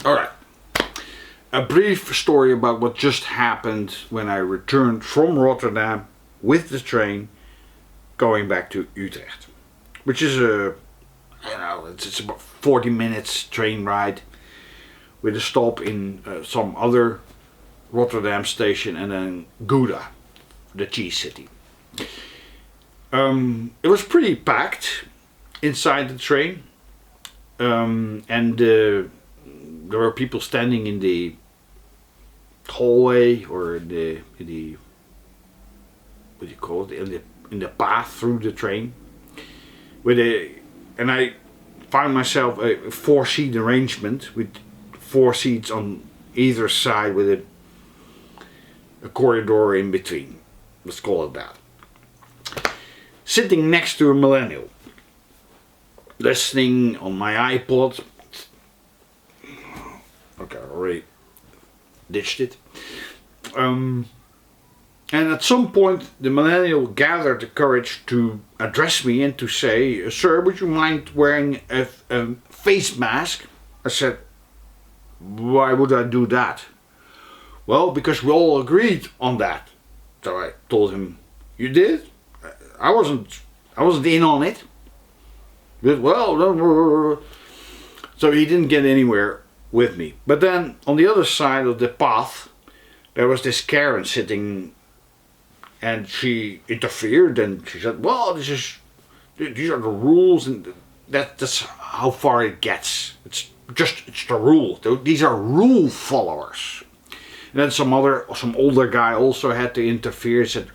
Alright. A brief story about what just happened when I returned from Rotterdam with the train going back to Utrecht. Which is it's about 40 minutes train ride with a stop in some other Rotterdam station and then Gouda, the cheese city. It was pretty packed inside the train, and there were people standing in the hallway or in the what do you call it, in the path through the train, and I found myself a 4-seat arrangement with 4 seats on either side with a corridor in between. Let's call it that. Sitting next to a millennial, listening on my iPod. Okay, I already ditched it. And at some point the millennial gathered the courage to address me and to say, "Sir, would you mind wearing a face mask?" I said, "Why would I do that?" "Well, because we all agreed on that." So I told him, "You did? I wasn't in on it." But, well, so he didn't get anywhere with me. But then on the other side of the path there was this Karen sitting, and she interfered and she said, "Well, these are the rules, and that's how far it gets. It's the rule. These are rule followers." And then some older guy also had to interfere and said,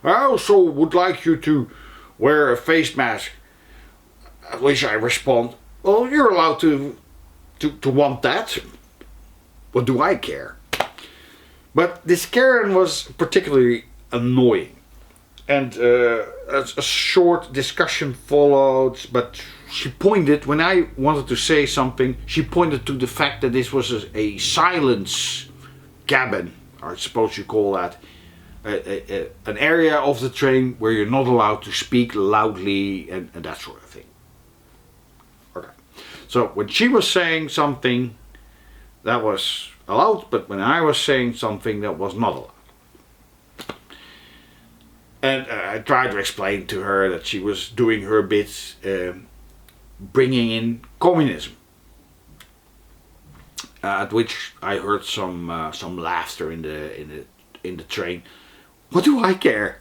"I also would like you to wear a face mask." At which I respond, "Well, you're allowed to want that. What do I care?" But this Karen was particularly annoying. And a short discussion followed, but she pointed, when I wanted to say something, she pointed to the fact that this was a silence cabin, I suppose you call that. An area of the train where you're not allowed to speak loudly and that sort of thing. Okay. So when she was saying something, that was allowed, but when I was saying something, that was not allowed. And I tried to explain to her that she was doing her bit, bringing in communism. At which I heard some laughter in the train. What do I care?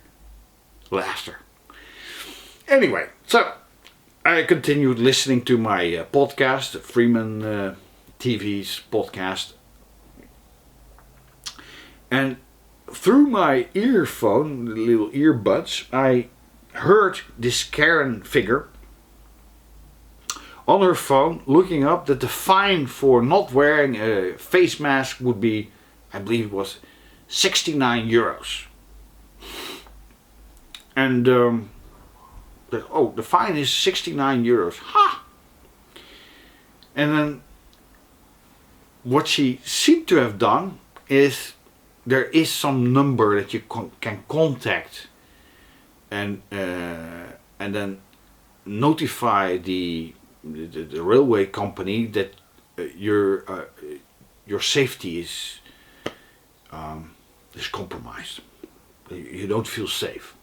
Laughter. Anyway, so I continued listening to my podcast, Freeman TV's podcast, and through my earphone, the little earbuds, I heard this Karen figure on her phone looking up that the fine for not wearing a face mask would be, I believe it was 69 euros. And the fine is 69 euros. Ha! And then what she seemed to have done is, there is some number that you can contact and then notify the railway company that your safety is compromised. You don't feel safe.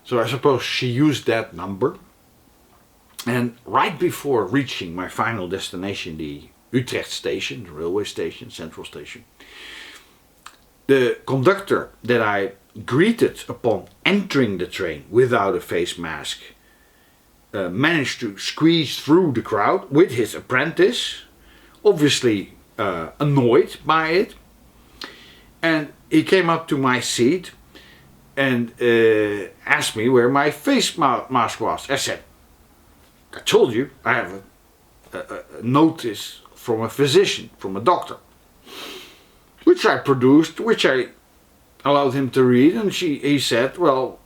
So I suppose she used that number, and right before reaching my final destination, the Utrecht station, the railway station, central station, the conductor that I greeted upon entering the train without a face mask managed to squeeze through the crowd with his apprentice, obviously annoyed by it, and he came up to my seat and asked me where my face mask was. I said, "I told you, I have a notice from a physician, from a doctor." Which I produced, which I allowed him to read, and he said, "Well,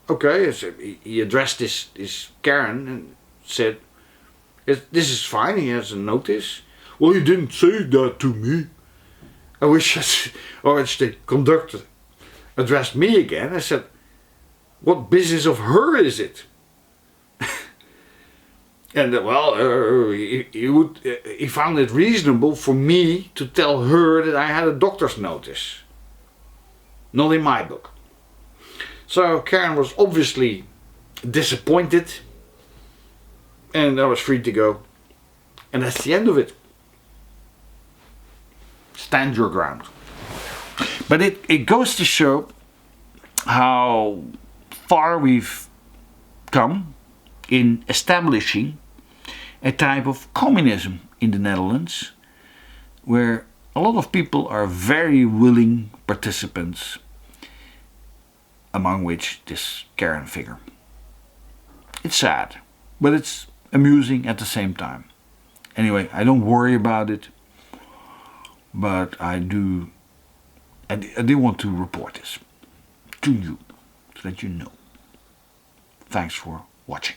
okay." So he addressed this Karen and said, "This is fine, he has a notice." "Well, you didn't say that to me." I wish the conductor addressed me again. I said, "What business of her is it?" And he found it reasonable for me to tell her that I had a doctor's notice. Not in my book. So Karen was obviously disappointed, and I was free to go. And that's the end of it. Stand your ground. But it goes to show how far we've come in establishing a type of communism in the Netherlands, where a lot of people are very willing participants, among which this Karen figure. It's sad, but it's amusing at the same time. Anyway, I don't worry about it, but I do want to report this to you, so that you know. Thanks for watching.